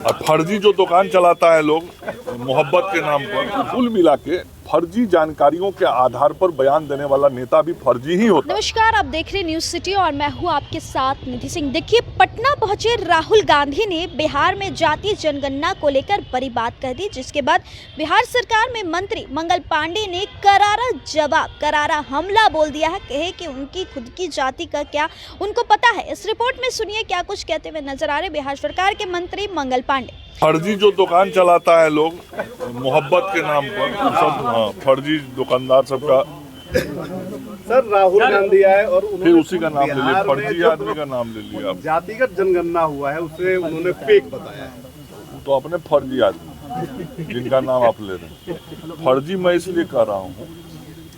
और फर्जी जो दुकान चलाता है लोग मोहब्बत के नाम पर, कुल मिला के फर्जी जानकारियों के आधार पर बयान देने वाला नेता भी फर्जी ही होता है। नमस्कार, आप देख रहे न्यूज सिटी और मैं हूं आपके साथ निधि सिंह। देखिए, पटना पहुंचे राहुल गांधी ने बिहार में जातीय जनगणना को लेकर बड़ी बात कह दी, जिसके बाद बिहार सरकार में मंत्री मंगल पांडे ने करारा जवाब, करारा हमला बोल दिया है। कहे कि उनकी खुद की जाति का क्या उनको पता है। इस रिपोर्ट में सुनिए क्या कुछ कहते हुए नजर आ रहे बिहार सरकार के मंत्री मंगल पांडे। फर्जी जो दुकान चलाता है लोग मोहब्बत के नाम पर, सब फर्जी दुकानदार सबका सर राहुल गांधी आए और फिर उसी का नाम ले लिया, फर्जी आदमी का नाम ले लिया। जातिगत जनगणना हुआ है उसे उन्होंने फेक बताया है। तो अपने फर्जी आदमी जिनका नाम आप ले रहे हैं, फर्जी मैं इसलिए कह रहा हूँ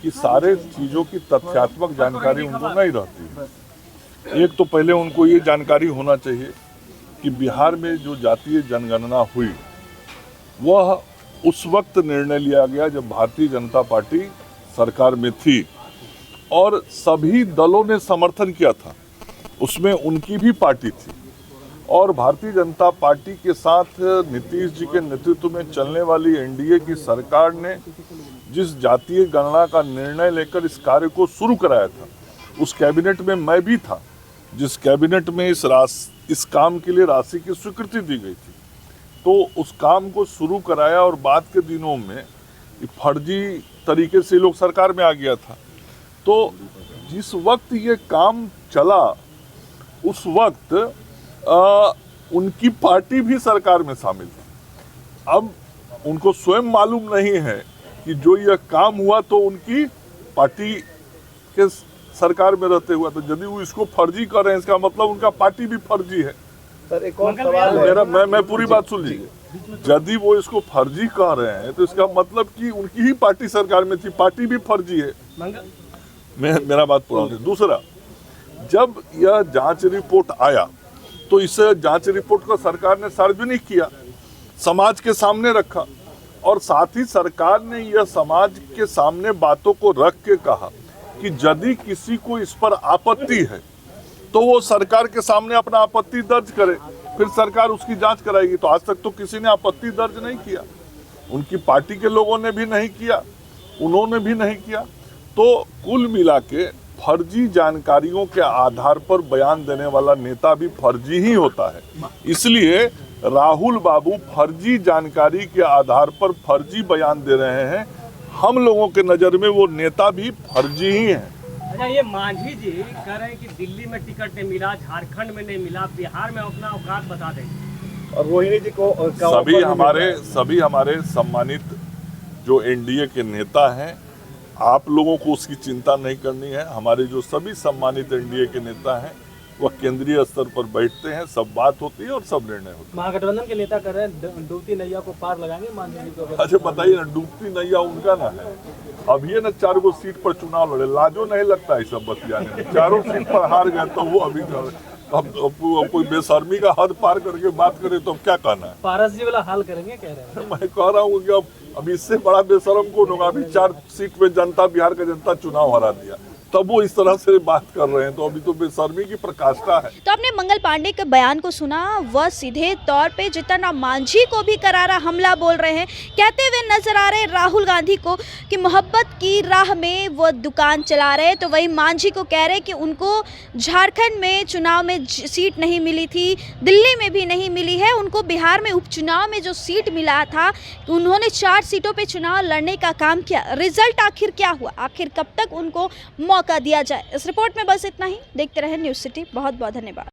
कि सारे चीजों की तथ्यात्मक जानकारी उनको नहीं रहती। एक तो पहले उनको ये जानकारी होना चाहिए कि बिहार में जो जातीय जनगणना हुई वह उस वक्त निर्णय लिया गया जब भारतीय जनता पार्टी सरकार में थी और सभी दलों ने समर्थन किया था। उसमें उनकी भी पार्टी थी और भारतीय जनता पार्टी के साथ नीतीश जी के नेतृत्व में चलने वाली एनडीए की सरकार ने जिस जातीय गणना का निर्णय लेकर इस कार्य को शुरू कराया था, उस कैबिनेट में मैं भी था, जिस कैबिनेट में इस काम के लिए राशि की स्वीकृति दी गई थी। तो उस काम को शुरू कराया और बाद के दिनों में फर्जी तरीके से लोग सरकार में आ गया था। तो जिस वक्त ये काम चला उस वक्त उनकी पार्टी भी सरकार में शामिल थी। अब उनको स्वयं मालूम नहीं है कि जो यह काम हुआ तो उनकी पार्टी के सरकार में रहते हुआ, तो यदि वो इसको फर्जी कर रहे हैं इसका मतलब उनका पार्टी भी फर्जी है। सर एक और सवाल है, मैं पूरी बात सुन लीजिए। यदि वो इसको फर्जी कह रहे हैं तो इसका मतलब कि उनकी ही पार्टी सरकार में थी, पार्टी भी फर्जी है। मेरा बात पूरा होने। दूसरा, जब यह जांच रिपोर्ट आया तो इस जांच रिपोर्ट को सरकार ने सार्वजनिक किया, समाज के सामने रखा और साथ ही सरकार ने यह समाज के सामने बातों को रख के कहा कि यदि किसी को इस पर आपत्ति है तो वो सरकार के सामने अपना आपत्ति दर्ज करे, फिर सरकार उसकी जांच कराएगी। तो आज तक तो किसी ने आपत्ति दर्ज नहीं किया, उनकी पार्टी के लोगों ने भी नहीं किया, उन्होंने भी नहीं किया। तो कुल मिला के फर्जी जानकारियों के आधार पर बयान देने वाला नेता भी फर्जी ही होता है। इसलिए राहुल बाबू फर्जी जानकारी के आधार पर फर्जी बयान दे रहे हैं। हम लोगों के नज़र में वो नेता भी फर्जी ही हैं। अच्छा, ये मांझी जी कह रहे हैं कि दिल्ली में टिकट नहीं मिला, झारखंड में नहीं मिला, बिहार में अपना औकात बता दें। और रोहिणी जी को सभी हमारे सम्मानित जो एनडीए के नेता हैं, आप लोगों को उसकी चिंता नहीं करनी है। हमारे जो सभी सम्मानित एनडीए के नेता हैं वह केंद्रीय स्तर पर बैठते हैं, सब बात होती है और सब निर्णय होते हैं। महागठबंधन के नेता कर रहे हैं डूबती नैया को पार लगाएंगे मांझी जी को। अच्छा बताइए ना, डूबती नैया उनका ना है। अब ये ना 4 गो सीट पर चुनाव लड़े, लाजो नहीं लगता है सब बतियाने में। 4 सीट पर हार गए तो वो अभी अब कोई बेशर्मी का हद पार करके बात करे तो अब क्या कहना है। पारस जी वाला हाल करेंगे कह रहे हैं। मैं कह रहा हूँ कि अब इससे बड़ा बेशर्म कौन होगा। अभी 4 सीट में जनता, बिहार का जनता चुनाव हरा दिया, तब वो इस तरह से बात कर रहे हैं, तो अभी तो बेशर्मी की प्रकाष्ठा है। तो आपने मंगल पांडे के बयान को सुना, वह सीधे तौर पे जितना मांझी को भी करारा हमला बोल रहे हैं, कहते हुए नजर आ रहे राहुल गांधी को कि मोहब्बत की राह में वो दुकान चला रहे। तो वही मांझी को कह रहे कि उनको झारखंड में चुनाव में सीट नहीं मिली थी, दिल्ली में भी नहीं मिली है, उनको बिहार में उपचुनाव में जो सीट मिला था उन्होंने 4 सीटों पर चुनाव लड़ने का काम किया। रिजल्ट आखिर क्या हुआ, आखिर कब तक उनको मौका दिया जाए। इस रिपोर्ट में बस इतना ही। देखते रहे न्यूज सिटी। बहुत बहुत धन्यवाद।